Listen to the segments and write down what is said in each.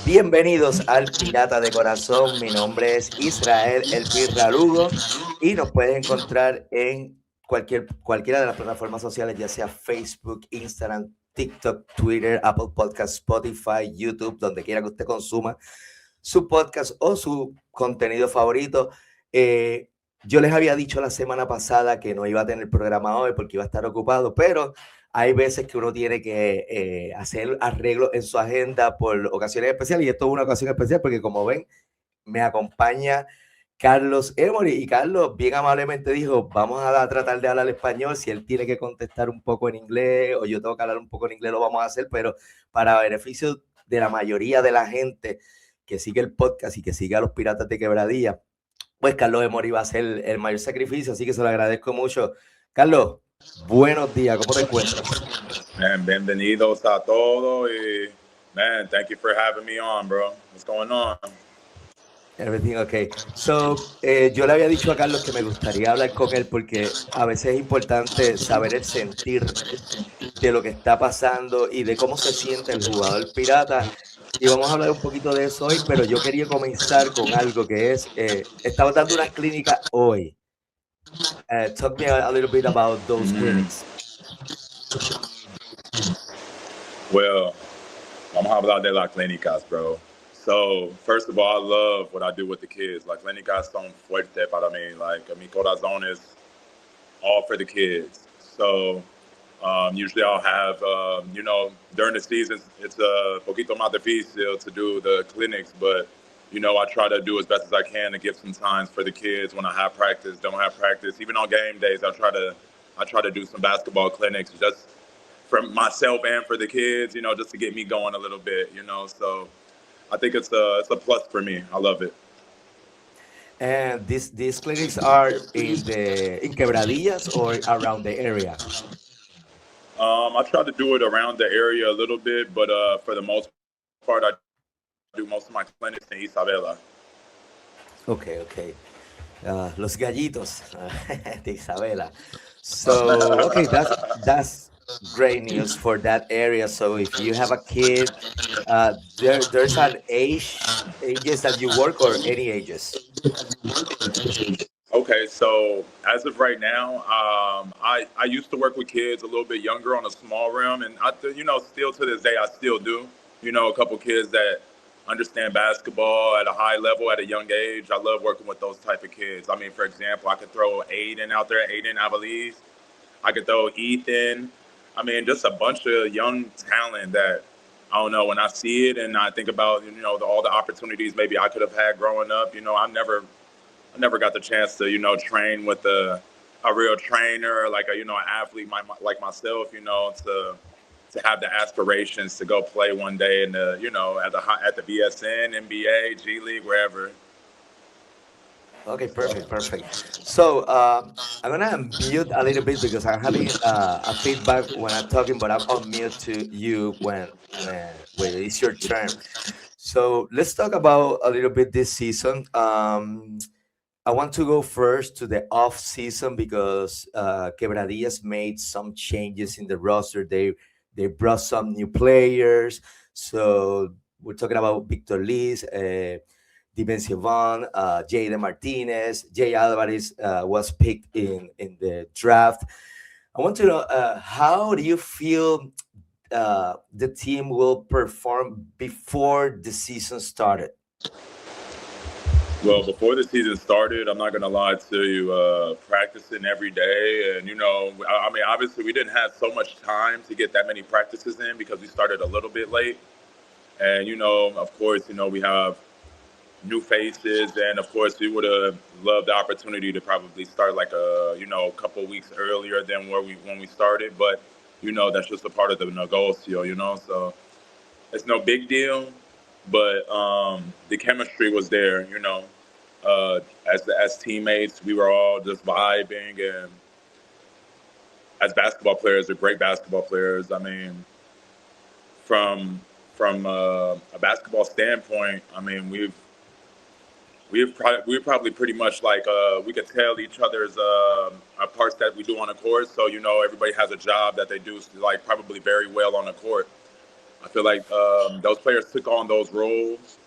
Bienvenidos al Pirata de Corazón. Mi nombre es Israel, el Pirra y nos puedes encontrar en cualquiera de las plataformas sociales, ya sea Facebook, Instagram, TikTok, Twitter, Apple Podcasts, Spotify, YouTube, donde quiera que usted consuma su podcast o su contenido favorito. Yo les había dicho la semana pasada que no iba a tener programa hoy porque iba a estar ocupado, pero hay veces que uno tiene que hacer arreglos en su agenda por ocasiones especiales, y esto es una ocasión especial porque, como ven, me acompaña Carlos Emory, y Carlos bien amablemente dijo, vamos a tratar de hablar español. Si él tiene que contestar un poco en inglés o yo tengo que hablar un poco en inglés, lo vamos a hacer, pero para beneficio de la mayoría de la gente que sigue el podcast y que sigue a los Piratas de Quebradilla, pues Carlos Emory va a hacer el mayor sacrificio, así que se lo agradezco mucho. Carlos, buenos días, ¿cómo te encuentras? Man, bienvenidos a todos y man, thank you for having me on, bro. What's going on? Everything okay. So, yo le había dicho a Carlos que me gustaría hablar con él porque a veces es importante saber el sentir de lo que está pasando y de cómo se siente el jugador pirata. Y vamos a hablar un poquito de eso hoy, pero yo quería comenzar con algo que es, estamos dando unas clínicas hoy. Talk me a little bit about those clinics. Well, vamos a hablar de las clínicas, bro. So, first of all, I love what I do with the kids. Las clínicas son fuerte para mí. Like, mi corazón is all for the kids. So, usually I'll have, during the season, it's a poquito más difícil to do the clinics, but, I try to do as best as I can to give some times for the kids when I have practice, don't have practice. Even on game days, I try to do some basketball clinics just for myself and for the kids, just to get me going a little bit, So I think it's a plus for me. I love it. And these clinics are in Quebradillas or around the area? I try to do it around the area a little bit, but for the most part, I do most of my clinics in Isabela. Okay. Los gallitos de Isabela. So, okay, that's great news for that area. So if you have a kid, there's an ages that you work, or any ages? Okay, so as of right now, I used to work with kids a little bit younger on a small realm, and still to this day, I still do. A couple kids that understand basketball at a high level at a young age. I love working with those type of kids. I mean, for example, I could throw Aiden out there, Aiden Avaliz. I could throw Ethan. I mean, just a bunch of young talent that I don't know. When I see it and I think about all the opportunities maybe I could have had growing up, I never got the chance to train with a real trainer, like an athlete like myself, to have the aspirations to go play one day in the at the BSN, NBA, G League, wherever. Okay, perfect. So I'm gonna mute a little bit because I'm having a feedback when I'm talking, but I'm on mute to you when it's your turn. So let's talk about a little bit this season. I want to go first to the off season because Quebradillas made some changes in the roster. They brought some new players. So we're talking about Victor Liz, Dimension Vaughn, Jayden Martinez, Jay Alvarez was picked in the draft. I want to know, how do you feel the team will perform before the season started? Well, before the season started, I'm not going to lie to you, practicing every day. And, I mean, obviously we didn't have so much time to get that many practices in because we started a little bit late. And, of course, we have new faces. And, of course, we would have loved the opportunity to probably start like a couple of weeks earlier than when we started. But, that's just a part of the negocio, So it's no big deal. But the chemistry was there, as teammates, we were all just vibing, and as basketball players, we're great basketball players. I mean, from a basketball standpoint, I mean, we're probably pretty much like we could tell each other's parts that we do on the court. So everybody has a job that they do like probably very well on the court. I feel like those players took on those roles,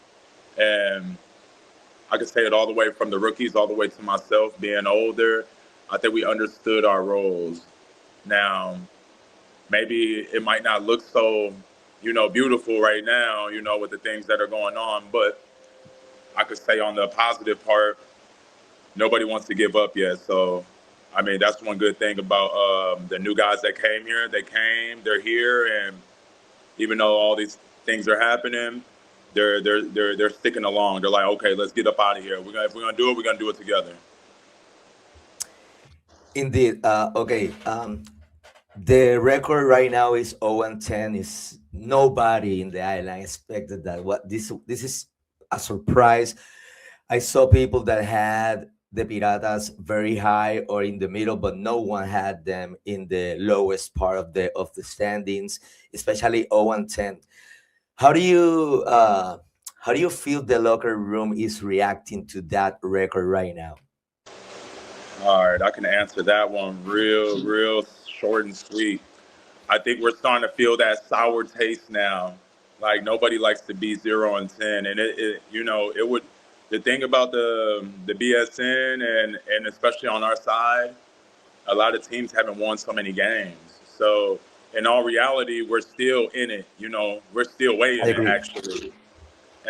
and I could say it all the way from the rookies all the way to myself being older. I think we understood our roles. Now, maybe it might not look so, beautiful right now, with the things that are going on, but I could say on the positive part, nobody wants to give up yet. So, I mean, that's one good thing about the new guys that came here. They came, they're here, and even though all these things are happening, they're sticking along. They're like, okay, let's get up out of here. If we're gonna do it, we're gonna do it together. Indeed. Okay. The record right now is 0-10. Is nobody in the island expected that. What this is a surprise. I saw people that had the Piratas very high or in the middle, but no one had them in the lowest part of the standings, especially 0-10. How do you feel the locker room is reacting to that record right now? All right, I can answer that one real short and sweet. I think we're starting to feel that sour taste now. Like nobody likes to be 0-10, and it would. The thing about the BSN and especially on our side, a lot of teams haven't won so many games. So in all reality, we're still in it. We're still way I in it agree. actually,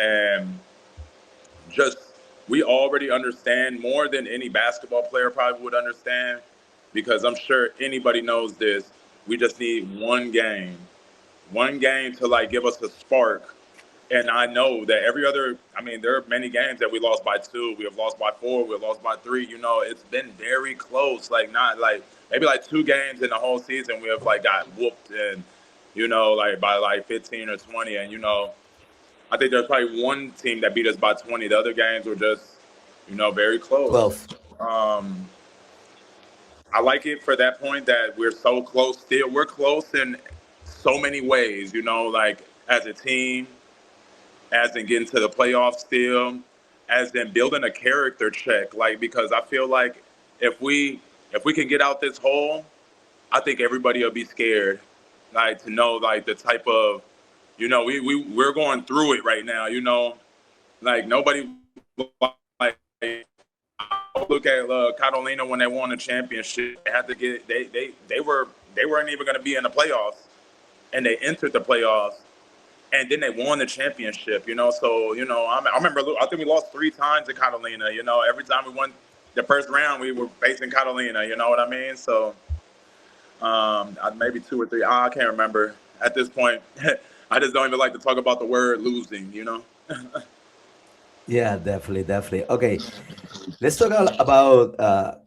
and just we already understand more than any basketball player probably would understand, because I'm sure anybody knows this. We just need one game to like give us a spark. And I know that every other, I mean, there are many games that we lost by 2, we have lost by 4, we have lost by 3. It's been very close. Like not like maybe like 2 games in the whole season we have like got whooped, and like by like 15 or 20. And I think there's probably one team that beat us by 20. The other games were just very close. 12. Um, I like it for that point that we're so close still. We're close in so many ways, like as a team, as in getting to the playoffs still, as in building a character check. Like, because I feel like if we can get out this hole, I think everybody will be scared. Like to know like the type of we're going through it right now, like nobody like look at Catalina when they won the championship. They had to get they weren't even going to be in the playoffs, and they entered the playoffs, and then they won the championship. So I remember I think we lost 3 times to Catalina. Every time we won the first round, we were facing Catalina. You know what I mean? So maybe 2 or 3. I can't remember at this point. I just don't even like to talk about the word losing. Yeah, definitely, definitely. Okay, let's talk about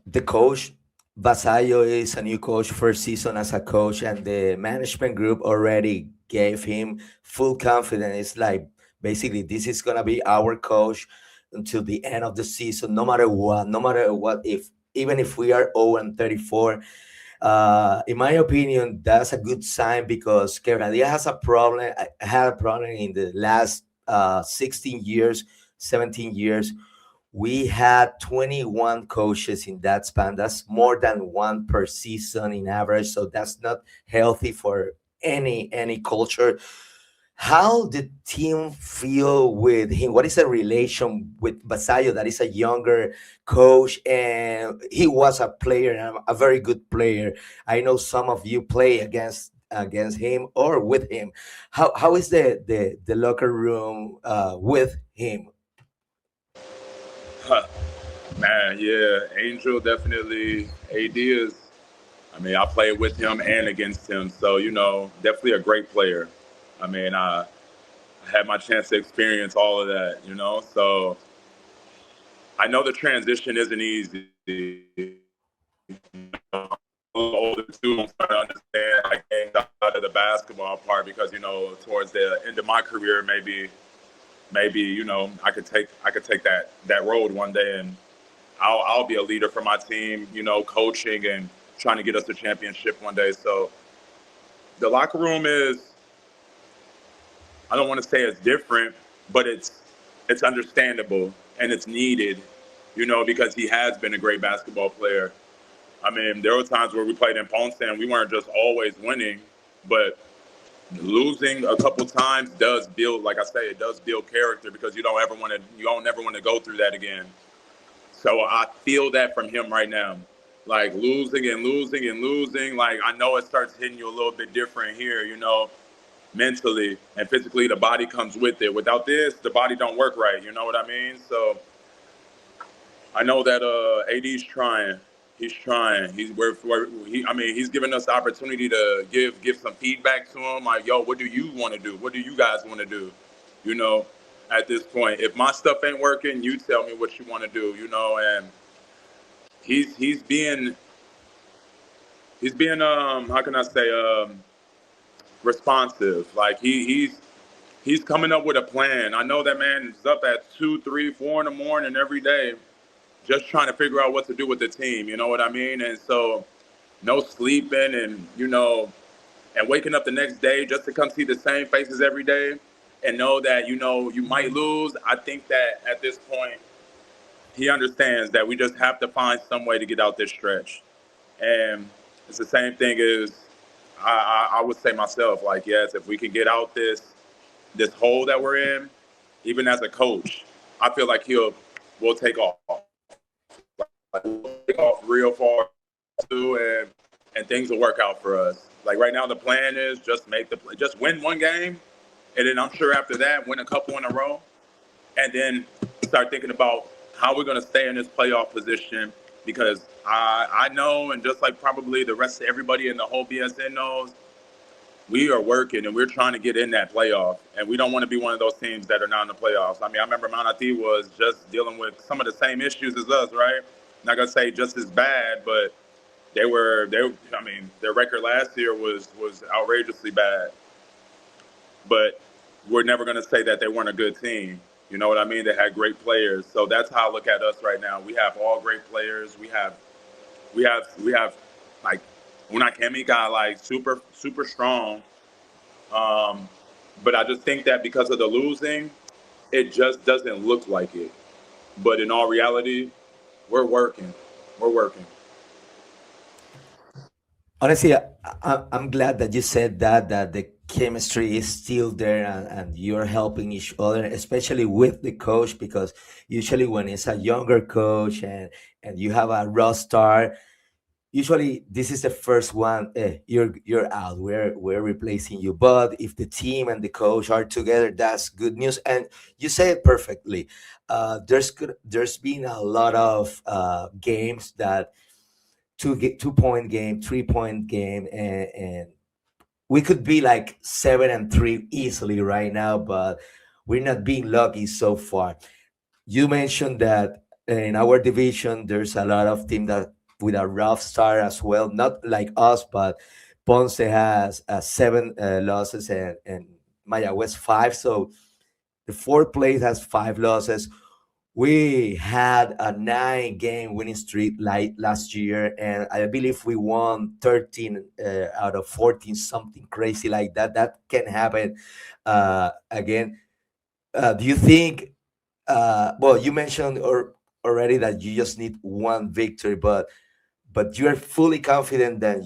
the coach. Vasallo is a new coach, first season as a coach, and the management group already gave him full confidence. It's like basically this is gonna be our coach until the end of the season, no matter what, no matter what. If even if we are 0-34, in my opinion, that's a good sign because Quebradilla has a problem. Had a problem in the last 16 years, 17 years. We had 21 coaches in that span. That's more than one per season in average. So that's not healthy for any culture. How did team feel with him? What is the relation with Vasallo? That is a younger coach, and he was a player, and a very good player. I know some of you play against him or with him. How is the locker room with him? Man, yeah, Angel definitely. AD is. I mean, I played with him and against him, so definitely a great player. I mean, I had my chance to experience all of that. So I know the transition isn't easy. Older too, I'm starting to understand like getting out of the basketball part because towards the end of my career, maybe I could take that road one day, and I'll be a leader for my team, coaching and trying to get us a championship one day. So the locker room is, I don't want to say it's different, but it's understandable and it's needed, because he has been a great basketball player. I mean, there were times where we played in Ponce and we weren't just always winning, but losing a couple times does build, like I say, it does build character, because you don't ever want to go through that again. So I feel that from him right now, like losing and losing and losing. Like, I know it starts hitting you a little bit different here, mentally and physically. The body comes with it. Without this, the body don't work right. You know what I mean? So I know that AD's trying. He's trying. He's giving us the opportunity to give some feedback to him. Like, yo, what do you want to do? What do you guys want to do? At this point, if my stuff ain't working, you tell me what you want to do. And he's being how can I say, responsive. Like, he's coming up with a plan. I know that man is up at 2, 3, 4 in the morning every day, just trying to figure out what to do with the team. You know what I mean? And so, no sleeping, and waking up the next day just to come see the same faces every day, and know that you might lose. I think that at this point, he understands that we just have to find some way to get out this stretch. And it's the same thing as I would say myself. Like, yes, if we can get out this hole that we're in, even as a coach, I feel like we'll take off. We'll take off real far too, and things will work out for us. Like, right now, the plan is just win one game, and then I'm sure after that, win a couple in a row, and then start thinking about how we're going to stay in this playoff position. Because I know, and just like probably the rest of everybody in the whole BSN knows, we are working and we're trying to get in that playoff, and we don't want to be one of those teams that are not in the playoffs. I mean, I remember Manatee was just dealing with some of the same issues as us, right? Not gonna say just as bad, but their record last year was outrageously bad. But we're never gonna say that they weren't a good team. You know what I mean? They had great players. So that's how I look at us right now. We have all great players. We have like Unai Kemi got like super, super strong. But I just think that because of the losing, it just doesn't look like it. But in all reality, we're working. We're working. Honestly, I'm glad that you said that the chemistry is still there, and you're helping each other, especially with the coach, because usually when it's a younger coach and you have a raw star, usually this is the first one. You're out. We're replacing you. But if the team and the coach are together, that's good news. And you say it perfectly. There's been a lot of games that 2 point game, 3 point game, and we could be like 7-3 easily right now, but we're not being lucky so far. You mentioned that in our division there's a lot of team that with a rough start as well, not like us, but Ponce has 7 losses, and Mayagüez 5. So the fourth place has 5 losses. We had a 9 game winning streak like last year, and I believe we won 13 out of 14, something crazy like that. That can happen again. Do you think? Well, you mentioned already that you just need one victory, but you are fully confident that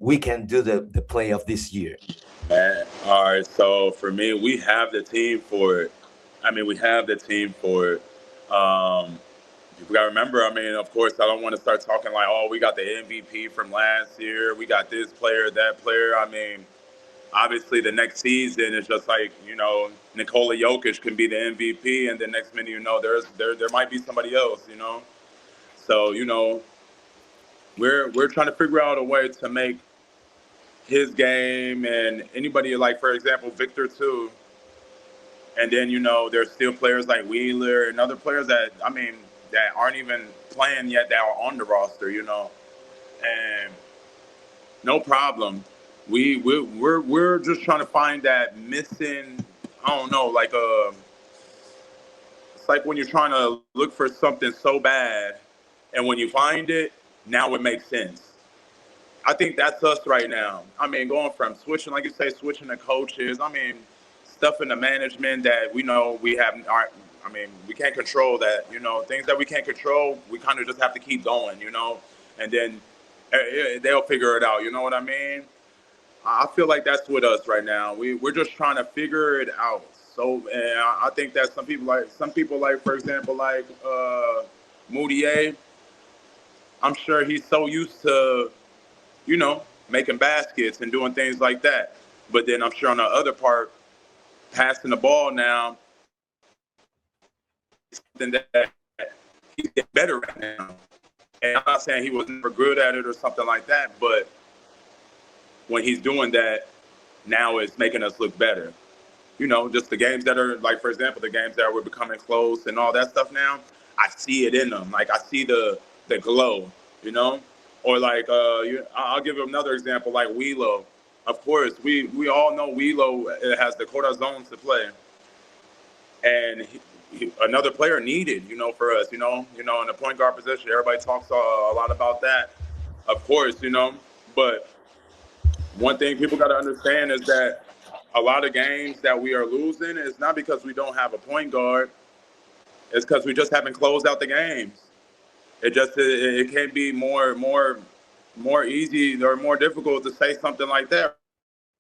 we can do the play of this year. Man, all right. So for me, we have the team for it. I mean, we have the team for it. Um, you got to remember, I mean, of course, I don't want to start talking like, oh, we got the MVP from last year. We got this player, that player. I mean, obviously, the next season is just like, Nikola Jokic can be the MVP, and the next minute, there might be somebody else. So, we're trying to figure out a way to make his game and anybody, like, for example, Victor too. And then, there's still players like Wheeler and other players that aren't even playing yet that are on the roster. And no problem. We're just trying to find that missing, I don't know, like it's like when you're trying to look for something so bad, and when you find it, now it makes sense. I think that's us right now. I mean, going from switching, like you say, switching the coaches. I mean, stuff in the management that we know we have. We can't control that. Things that we can't control, we kind of just have to keep going. And then they'll figure it out. You know what I mean? I feel like that's with us right now. We're just trying to figure it out. So, and I think that some people like, for example, like Moutier. I'm sure he's so used to, making baskets and doing things like that. But then I'm sure on the other part, passing the ball now, something that he's getting better at now. And I'm not saying he was never good at it or something like that, but when he's doing that, now it's making us look better. Just the games that are, like, for example, the games that we're becoming close and all that stuff now, I see it in them. Like, I see the glow, Or like, I'll give you another example, like Wheelo. Of course, we all know Wheelo has the Corazon to play. And another player needed, for us, in the point guard position. Everybody talks a lot about that, of course, But one thing people got to understand is that a lot of games that we are losing is not because we don't have a point guard. It's because we just haven't closed out the games. It can't be more easy or more difficult to say something like that,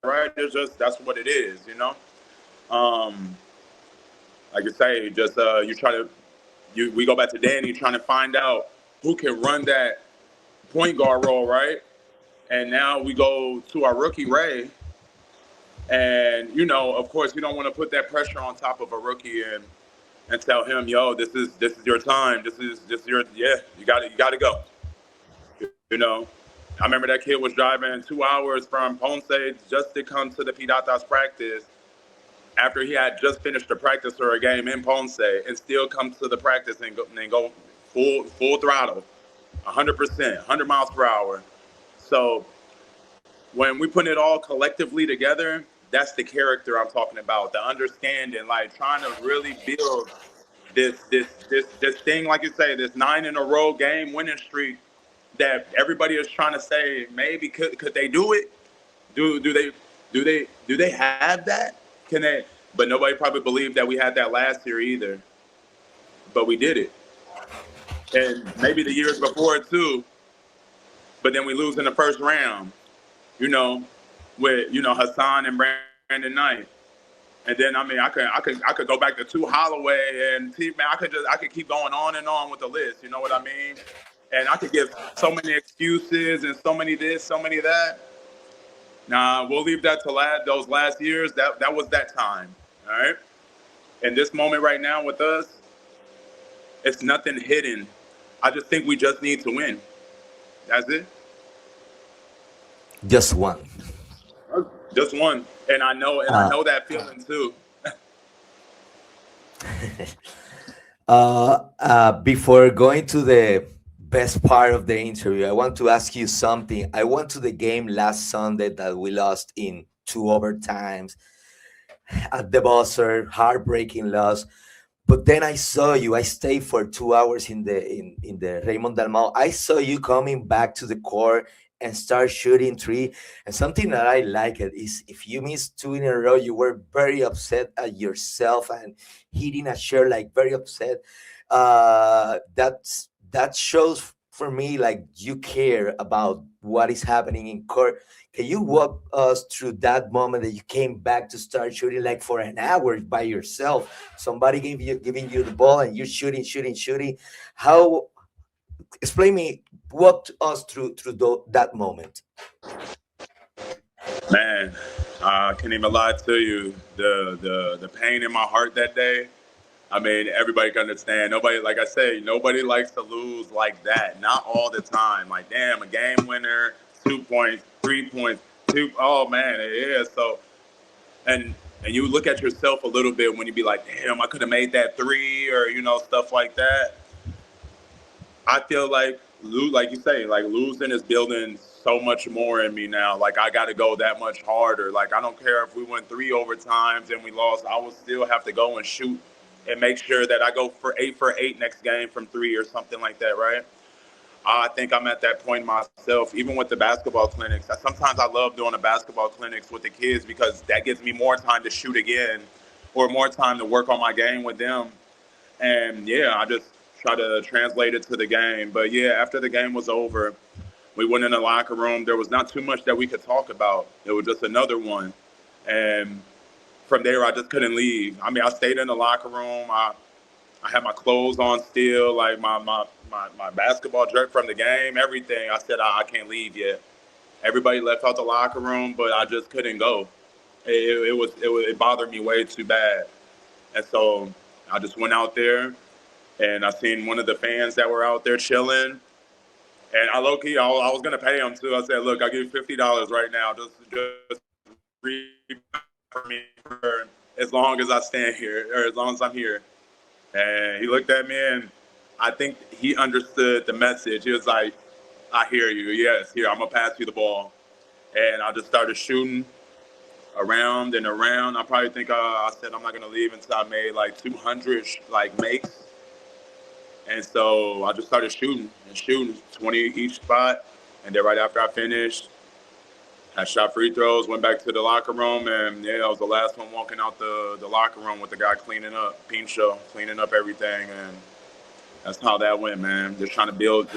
right? That's what it is, Like I say, just we go back to Danny trying to find out who can run that point guard role, right? And now we go to our rookie Ray, and of course, you don't want to put that pressure on top of a rookie and tell him, yo, this is your time. This is your you got to go. I remember that kid was driving 2 hours from Ponce just to come to the Pirata's practice after he had just finished a practice or a game in Ponce, and still come to the practice and go full throttle, 100%, 100 miles per hour. So when we put it all collectively together, that's the character I'm talking about, the understanding, like trying to really build this thing, like you say, this 9 in a row game winning streak that everybody is trying to say, maybe could they do it? Do they have that? Can they? But nobody probably believed that we had that last year either. But we did it, and maybe the years before it too. But then we lose in the first round, with Hassan and Brandon Knight. And then I could go back to two Holloway and man, I could keep going on and on with the list. You know what I mean? And I could give so many excuses and so many this, so many that. Nah, we'll leave that to those last years. That was that time. All right. And this moment right now with us, it's nothing hidden. I just think we just need to win. That's it. Just one. Just one. And I know that feeling too. Before going to the best part of the interview, I want to ask you something. I went to the game last Sunday that we lost in 2 overtimes at the buzzer, heartbreaking loss. But then I saw you. I stayed for 2 hours in the Raymond Dalmau. I saw you coming back to the court and start shooting three. And something that I like it is if you miss 2 in a row, you were very upset at yourself and hitting a shot like very upset. That shows for me like you care about what is happening in court. Can you walk us through that moment that you came back to start shooting like for an hour by yourself? Somebody giving you the ball and you're shooting. How? Explain me. Walk us through that moment. Man, I can't even lie to you. The pain in my heart that day. I mean, everybody can understand. Nobody, like I say, nobody likes to lose like that. Not all the time. Like, damn, a game winner, 2 points, 3 points, two. Oh man, yeah. So, and you look at yourself a little bit when you be like, damn, I could have made that 3, or stuff like that. I feel like you say, like losing is building so much more in me now. Like I got to go that much harder. Like I don't care if we went 3 overtimes and we lost. I will still have to go and shoot and make sure that I go for 8 next game from 3 or something like that, right? I think I'm at that point myself, even with the basketball clinics. Sometimes I love doing the basketball clinics with the kids because that gives me more time to shoot again or more time to work on my game with them. And yeah, I just try to translate it to the game. But yeah, after the game was over, We went in the locker room. There was not too much that we could talk about. It was just another one. And from there, I just couldn't leave. I mean, I stayed in the locker room. I had my clothes on still, like my basketball jerk from the game, everything. I said, I can't leave yet. Everybody left out the locker room, but I just couldn't go. It bothered me way too bad. And so I just went out there and I seen one of the fans that were out there chilling. And I low-key, I was going to pay him too. I said, look, I'll give you $50 right now. Just read for me for as long as I stand here, or as long as I'm here. And he looked at me, and I think he understood the message. He was like, I hear you. Yes, here, I'm going to pass you the ball. And I just started shooting around and around. I probably think I said I'm not going to leave until I made like 200 like makes. And so I just started shooting 20 each spot. And then right after I finished, I shot free throws, went back to the locker room, and I was the last one walking out the locker room with the guy cleaning up, Pincho, cleaning up everything, and that's how that went, man. Just trying to build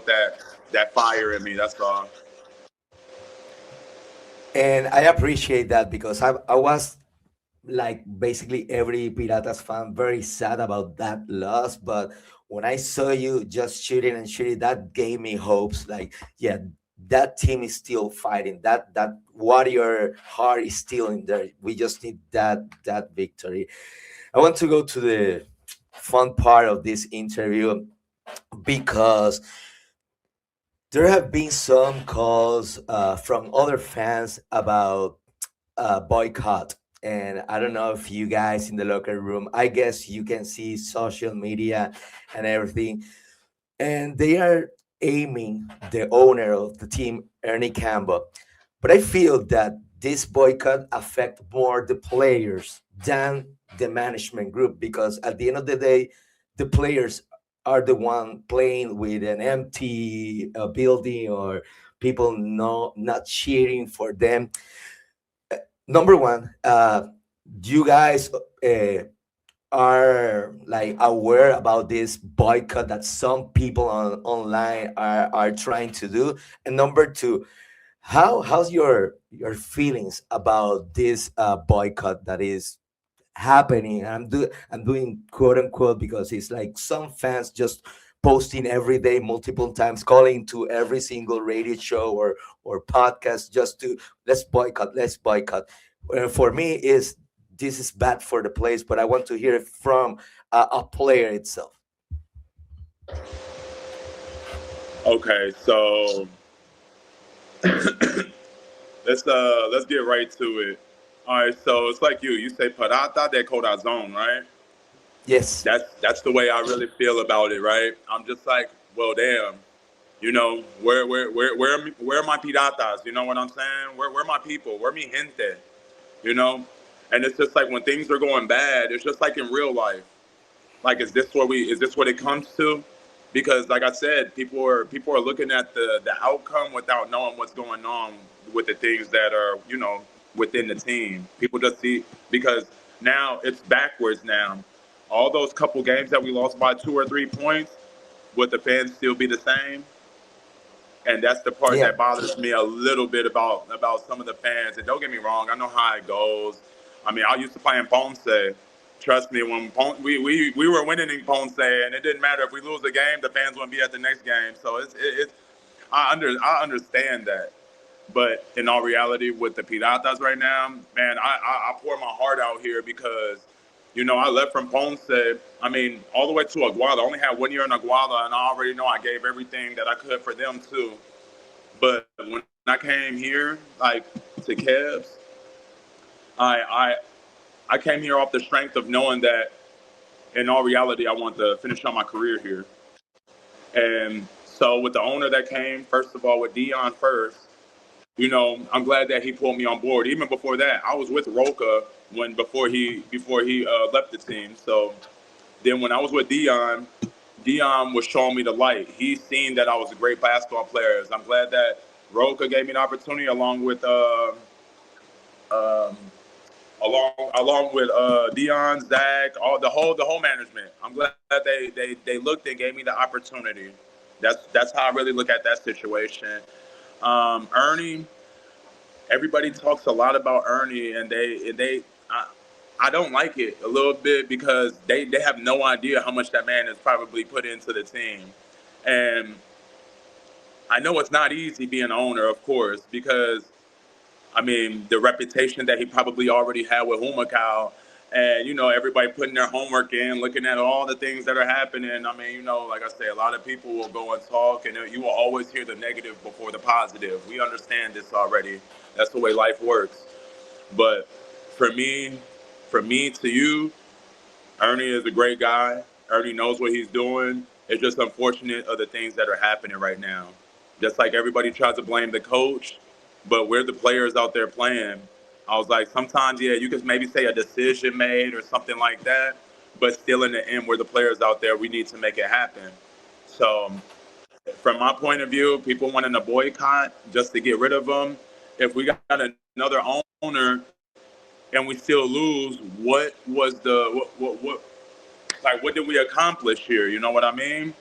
that fire in me. That's all. And I appreciate that because I was like basically every Piratas fan very sad about that loss. But when I saw you just shooting and shooting, that gave me hopes. Like, yeah, that team is still fighting. That warrior heart is still in there. We just need that victory. I want to go to the fun part of this interview because there have been some calls from other fans about boycott. And I don't know if you guys in the locker room, I guess you can see social media and everything. And they are aiming the owner of the team, Ernie Cambo. But I feel that this boycott affect more the players than the management group because at the end of the day, the players are the one playing with an empty building or people not cheering for them. Number one, you guys are like aware about this boycott that some people online are trying to do, and number two, how's your feelings about this boycott that is happening? I'm doing quote unquote because it's like some fans just posting every day multiple times, calling to every single radio show or podcast just to let's boycott. For me is this is bad for the place, but I want to hear it from a player itself. Okay, so let's get right to it. All right, so it's like you say Pirata de Corazón, right? Yes. That's the way I really feel about it, right? I'm just like, well, damn, where are my piratas? You know what I'm saying? Where are my people? Where mi gente? You know? And it's just like when things are going bad, it's just like in real life. Like, is this what it comes to? Because like I said, people are looking at the outcome without knowing what's going on with the things that are, within the team. People just see, because now it's backwards now. All those couple games that we lost by 2 or 3 points, would the fans still be the same? And that's the part Yeah. that bothers me a little bit about some of the fans. And don't get me wrong, I know how it goes. I mean, I used to play in Ponce. Trust me, when we were winning in Ponce, and it didn't matter if we lose a game, the fans wouldn't be at the next game. So I understand that. But in all reality, with the Piratas right now, man, I pour my heart out here because, I left from Ponce. I mean, all the way to Aguada. I only had 1 year in Aguada, and I already know I gave everything that I could for them too. But when I came here, like to Cavs, I I came here off the strength of knowing that in all reality, I want to finish on my career here. And so with the owner that came, first of all, with Dion first, I'm glad that he pulled me on board. Even before that, I was with Roca before he left the team. So then when I was with Dion, Dion was showing me the light. He's seen that I was a great basketball player. I'm glad that Roca gave me an opportunity along with um, along with Dion, Zach, all the whole management. I'm glad that they looked and gave me the opportunity. That's how I really look at that situation. Ernie, everybody talks a lot about Ernie, and I don't like it a little bit because they have no idea how much that man has probably put into the team, and I know it's not easy being an owner, of course, because I mean, the reputation that he probably already had with Humakau, and everybody putting their homework in, looking at all the things that are happening. I mean, like I say, a lot of people will go and talk, and you will always hear the negative before the positive. We understand this already. That's the way life works. But for me, to you, Ernie is a great guy. Ernie knows what he's doing. It's just unfortunate of the things that are happening right now. Just like everybody tries to blame the coach, but we're the players out there playing. I was like, sometimes, yeah, you could maybe say a decision made or something like that, but still in the end, we're the players out there. We need to make it happen. So, from my point of view, people wanting to boycott just to get rid of them. If we got another owner and we still lose, what was what like what did we accomplish here? You know what I mean?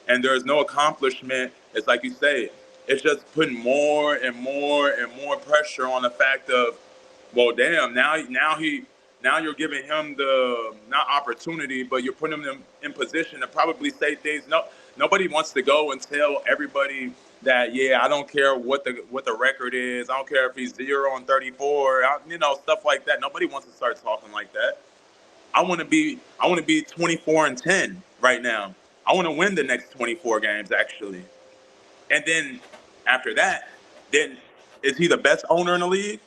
And there's no accomplishment. It's like you say, it's just putting more and more and more pressure on the fact of, well, damn, now you're giving him the not opportunity, but you're putting him in position to probably say things. No, nobody wants to go and tell everybody that, yeah, I don't care what the record is. I don't care if he's 0-34, stuff like that. Nobody wants to start talking like that. I want to be 24-10 right now. I want to win the next 24 games actually. And then after that, then is he the best owner in the league?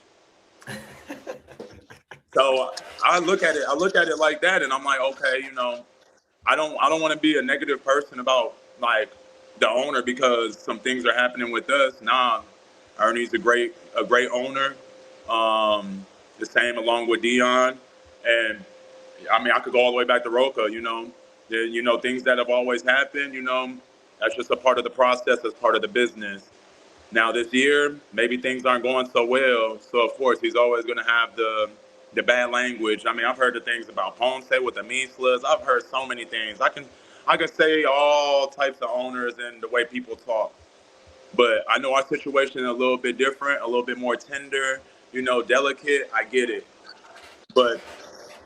So I look at it like that, and I'm like, okay, I don't want to be a negative person about like the owner because some things are happening with us. Nah, Ernie's a great owner. The same along with Dion, and I mean I could go all the way back to Roca. Things that have always happened. That's just a part of the process. That's part of the business. Now this year, maybe things aren't going so well. So of course he's always going to have the bad language. I mean, I've heard the things about Ponce with the Mislas. I've heard so many things. I can say all types of owners and the way people talk. But I know our situation is a little bit different, a little bit more tender, delicate. I get it. But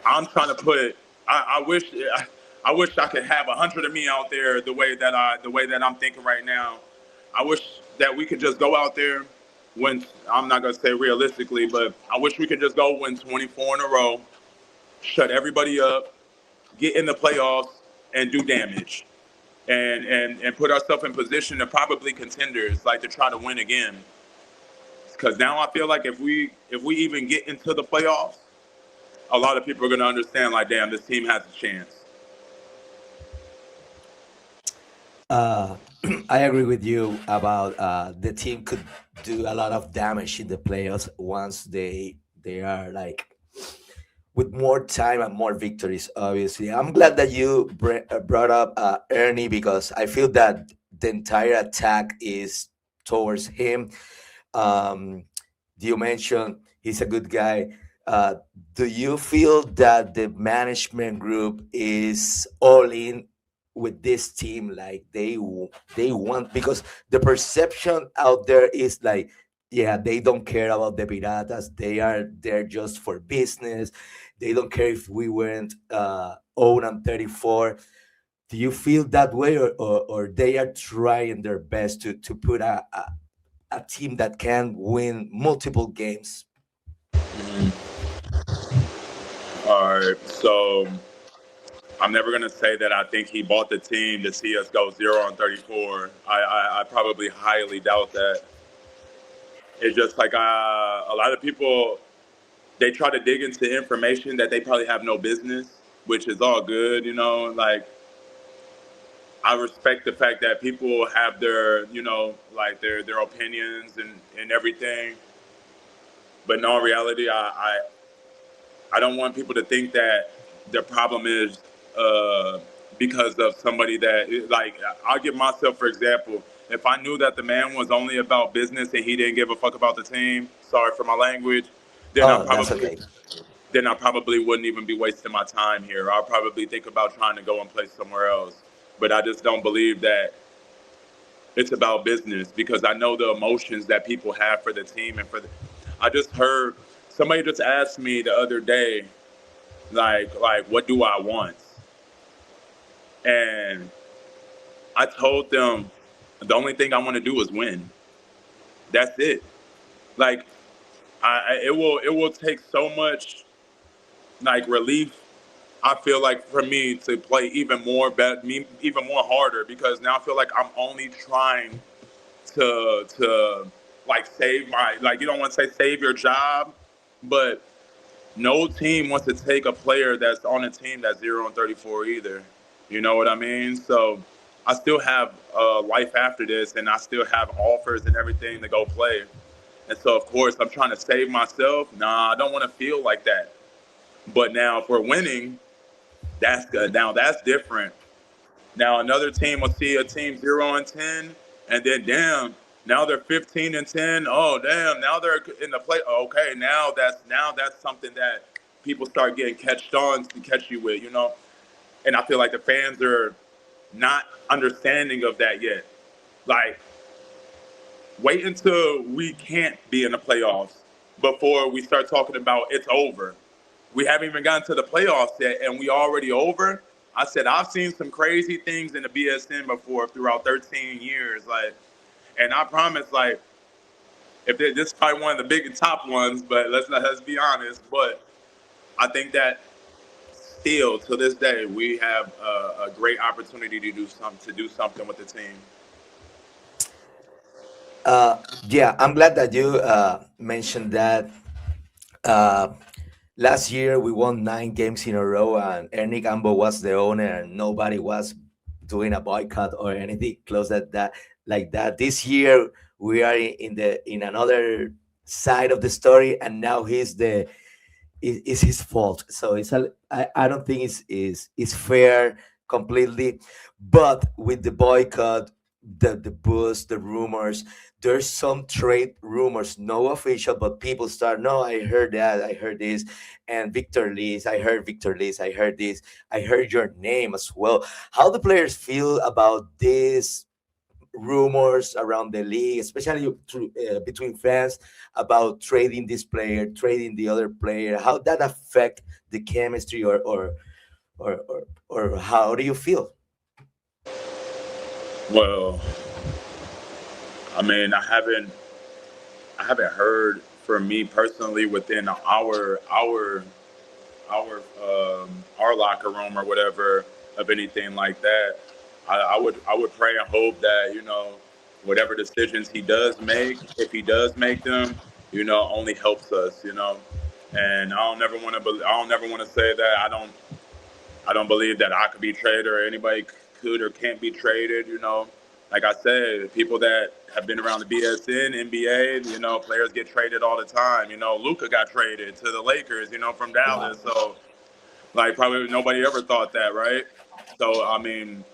I'm trying to put. I wish I could have 100 of me out there the way that I'm thinking right now. I wish that we could just go out there, win. I'm not gonna say realistically, but I wish we could just go win 24 in a row, shut everybody up, get in the playoffs, and do damage, and put ourselves in position to probably contenders, like to try to win again. Because now I feel like if we even get into the playoffs, a lot of people are gonna understand like, damn, this team has a chance. Uh, I agree with you about the team could do a lot of damage in the playoffs once they are like with more time and more victories. Obviously, I'm glad that you brought up Ernie because I feel that the entire attack is towards him. Um, you mentioned he's a good guy. Uh, do you feel that the management group is all in with this team? Like they want because the perception out there is like, yeah, they don't care about the Piratas. They are there just for business. They don't care if we went 0-34. Do you feel that way, or they are trying their best to put a team that can win multiple games? All right, so I'm never gonna say that I think he bought the team to see us go 0-34. I probably highly doubt that. It's just like a lot of people, they try to dig into information that they probably have no business, which is all good, Like I respect the fact that people have their, like their opinions and everything. But in all reality, I don't want people to think that the problem is because of somebody that, like, I'll give myself, for example, if I knew that the man was only about business and he didn't give a fuck about the team, sorry for my language, then Oh, that's okay. I probably wouldn't even be wasting my time here. I'll probably think about trying to go and play somewhere else. But I just don't believe that it's about business because I know the emotions that people have for the team and I just heard somebody just asked me the other day, like what do I want? And I told them the only thing I want to do is win. That's it. Like it will take so much like relief. I feel like for me to play even more even more harder because now I feel like I'm only trying to like save my like you don't want to say save your job, but no team wants to take a player that's on a team that's 0-34 either. You know what I mean? So I still have life after this, and I still have offers and everything to go play. And so, of course, I'm trying to save myself. Nah, I don't want to feel like that. But now, if we're winning, that's good. Now that's different. Now another team will see a team 0-10, and then damn, now they're 15-10. Oh damn, now they're in the play. Okay, now that's something that people start getting catched on to catch you with, you know. And I feel like the fans are not understanding of that yet. Like, wait until we can't be in the playoffs before we start talking about it's over. We haven't even gotten to the playoffs yet, and we already over. I said I've seen some crazy things in the BSN before throughout 13 years, like, and I promise, like, if this is probably one of the big top ones, but let's be honest. But I think that still to this day we have a great opportunity to do something with the team. Yeah, I'm glad that you mentioned that. Uh, Last year we won 9 games in a row, and Ernie Cambo was the owner, and nobody was doing a boycott or anything close at that like that. This year we are in another side of the story, and now he's the is his fault. So I don't think it's fair completely. But with the boycott, the boost, the rumors, there's some trade rumors, no official, but people start, no, I heard that, I heard this, and Victor Lees, I heard Victor Lees, I heard this, I heard your name as well. How the players feel about this rumors around the league, especially through, between fans, about trading this player, trading the other player? How that affect the chemistry, or how do you feel? Well, I mean, I haven't heard from me personally within our locker room or whatever of anything like that. I would pray and hope that whatever decisions he does make, if he does make them, only helps us. And I don't never want to say that I don't believe that I could be traded or anybody could or can't be traded. Like I said, people that have been around the BSN, NBA, players get traded all the time. Luka got traded to the Lakers, from Dallas. Wow. So, like, probably nobody ever thought that, right? So, I mean,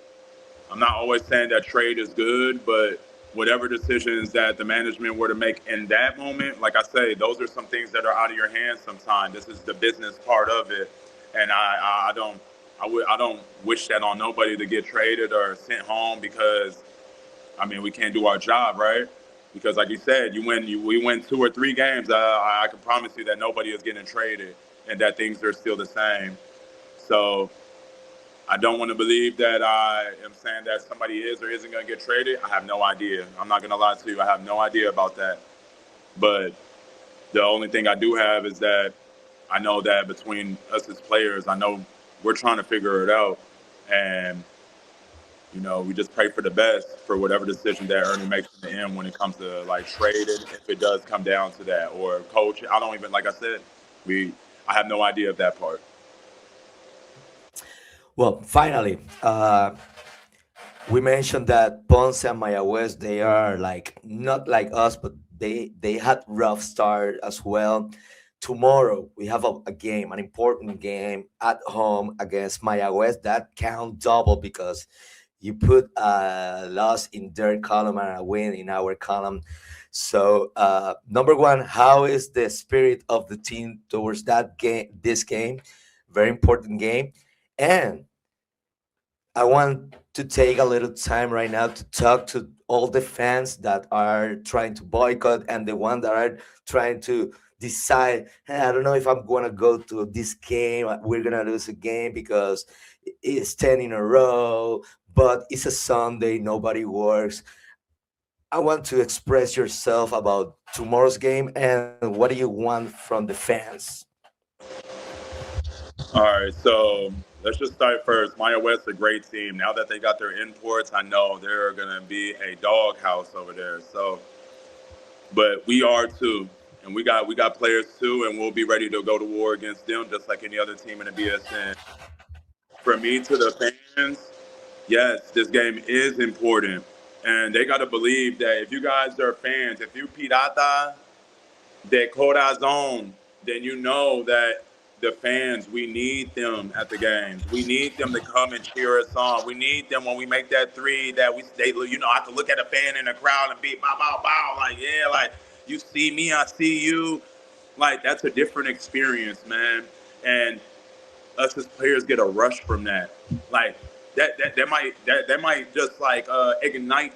I'm not always saying that trade is good, but whatever decisions that the management were to make in that moment, like I say, those are some things that are out of your hands sometimes. This is the business part of it. And I don't wish that on nobody to get traded or sent home because I mean, we can't do our job, right? Because, like you said, we win 2 or 3 games. I can promise you that nobody is getting traded, and that things are still the same. So I don't want to believe that I am saying that somebody is or isn't going to get traded. I have no idea. I'm not going to lie to you. I have no idea about that. But the only thing I do have is that I know that between us as players, I know we're trying to figure it out, and we just pray for the best for whatever decision that Ernie makes in the end when it comes to like trading, if it does come down to that, or coach. I don't even, like I said, I have no idea of that part. Well, finally, we mentioned that Ponce and Mayagüez, they are like not like us, but they had rough start as well. Tomorrow we have a game, an important game at home against Mayagüez. That count double because you put a loss in their column and a win in our column. So, number one, how is the spirit of the team towards that game? This game, very important game, and I want to take a little time right now to talk to all the fans that are trying to boycott and the ones that are trying to decide, hey, I don't know if I'm going to go to this game. We're going to lose a game because it's 10 in a row, but it's a Sunday, nobody works. I want to express yourself about tomorrow's game and what do you want from the fans? All right, so let's just start first. Mayagüez is a great team. Now that they got their imports, I know they're going to be a doghouse over there. So, but we are too, and we got players too, and we'll be ready to go to war against them, just like any other team in the BSN. For me, to the fans, yes, this game is important, and they got to believe that if you guys are fans, if you Pirata de Corazón, then you know that the fans, we need them at the games. We need them to come and cheer us on. We need them when we make that three that I have to look at a fan in the crowd and be bow, bow, bow. Like, yeah, like you see me, I see you. Like, that's a different experience, man. And us as players get a rush from that. Like that might just like ignite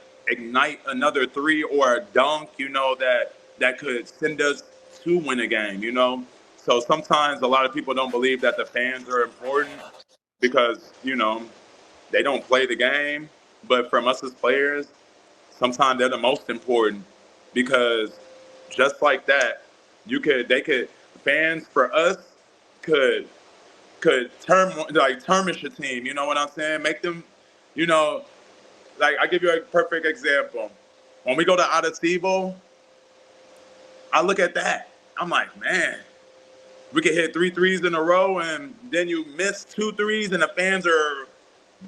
another three or a dunk, that could send us to win a game, So sometimes a lot of people don't believe that the fans are important because, they don't play the game. But from us as players, sometimes they're the most important because just like that, fans for us could termish a team. You know what I'm saying? Make them, you know, like I give you a perfect example. When we go to Arecibo, I look at that. I'm like, man, we could hit 3 threes in a row, and then you miss 2 threes, and the fans are,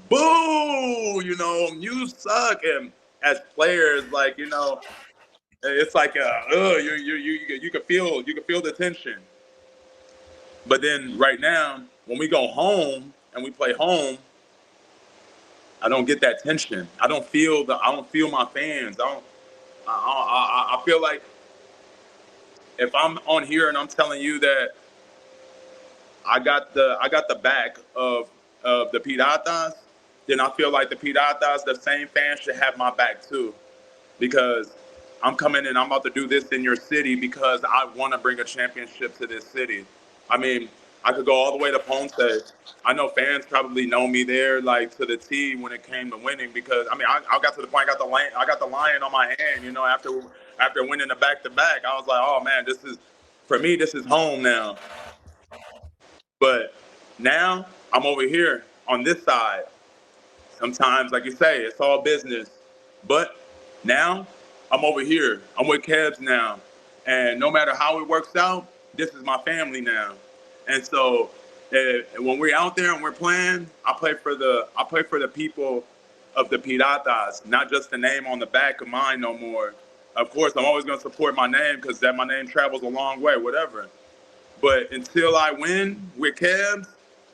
boo, you suck. And as players, like, it's like, you can feel the tension. But then right now, when we go home and we play home, I don't get that tension. I don't feel my fans. I feel like if I'm on here and I'm telling you that I got the back of the Piratas, then I feel like the Piratas, the same fans should have my back too, because I'm coming and I'm about to do this in your city because I want to bring a championship to this city. I mean, I could go all the way to Ponce. I know fans probably know me there, like to the T when it came to winning, because I mean, I got to the point, I got the lion on my hand, after winning the back to back. I was like, oh man, this is home now. But now I'm over here on this side. Sometimes, like you say, it's all business. But now I'm over here. I'm with Kebs now. And no matter how it works out, this is my family now. And so when we're out there and we're playing, I play for the people of the Piratas, not just the name on the back of mine no more. Of course, I'm always going to support my name because my name travels a long way, whatever. But until I win with Kebs,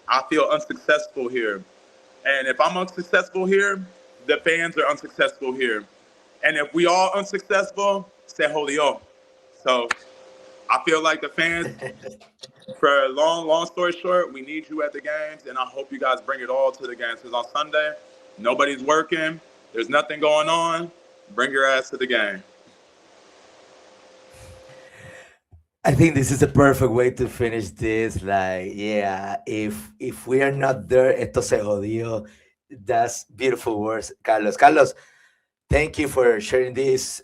I feel unsuccessful here. And if I'm unsuccessful here, the fans are unsuccessful here. And if we all unsuccessful, se jodió. So I feel like the fans, for a long story short, we need you at the games, and I hope you guys bring it all to the games. Because on Sunday, nobody's working, there's nothing going on. Bring your ass to the game. I think this is the perfect way to finish this. Like, yeah, if we are not there, esto se jodió. That's beautiful words, Carlos. Carlos, thank you for sharing this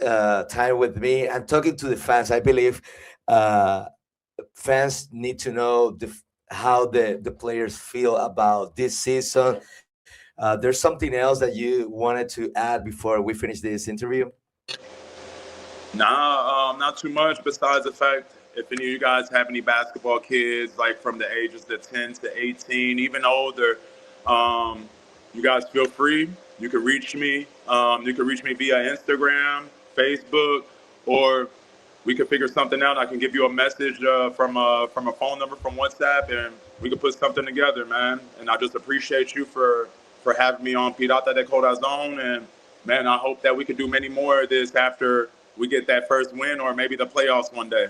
time with me and talking to the fans. I believe uh, fans need to know how the players feel about this season. There's something else that you wanted to add before we finish this interview? Nah, not too much. Besides the fact, if any of you guys have any basketball kids, like from the ages of 10 to 18, even older, um, you guys feel free. You can reach me. You can reach me via Instagram, Facebook, or we could figure something out. I can give you a message from a phone number from WhatsApp, and we could put something together, man. And I just appreciate you for having me on Pirata de Corazón, and man, I hope that we could do many more of this after we get that first win, or maybe the playoffs one day.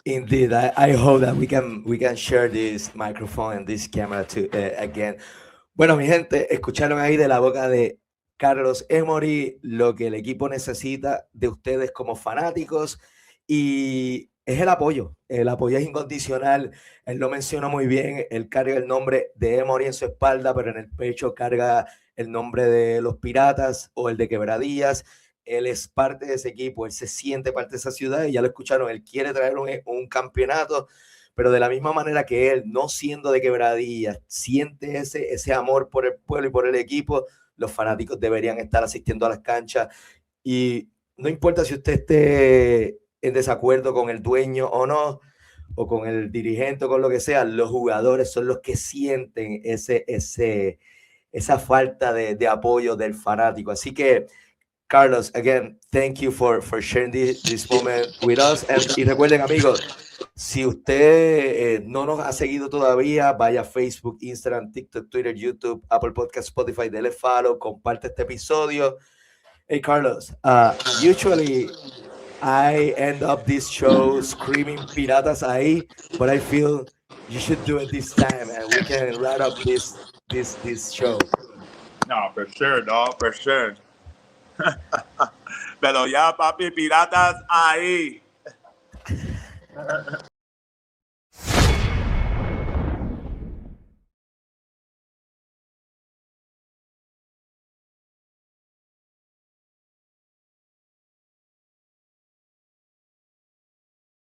Indeed, I hope that we can share this microphone and this camera to again. Bueno, mi gente, escucharon ahí de la boca de Carlos Emory lo que el equipo necesita de ustedes como fanáticos y es el apoyo. El apoyo es incondicional. Él lo mencionó muy bien. Él carga el nombre de Emory en su espalda, pero en el pecho carga el nombre de los Piratas o el de Quebradillas. Él es parte de ese equipo, él se siente parte de esa ciudad y ya lo escucharon, él quiere traer un campeonato, pero de la misma manera que él, no siendo de Quebradillas, siente ese amor por el pueblo y por el equipo, los fanáticos deberían estar asistiendo a las canchas y no importa si usted esté en desacuerdo con el dueño o no, o con el dirigente o con lo que sea, los jugadores son los que sienten esa falta de apoyo del fanático. Así que Carlos, again, thank you for sharing this moment with us. Y recuerden, amigos, si usted no nos ha seguido todavía, vaya a Facebook, Instagram, TikTok, Twitter, YouTube, Apple Podcast, Spotify, dele follow, comparte este episodio. Hey, Carlos, usually I end up this show screaming piratas ahí, but I feel you should do it this time and we can wrap up this show. No, for sure, dog, for sure. Pero ya, papi, piratas ahí.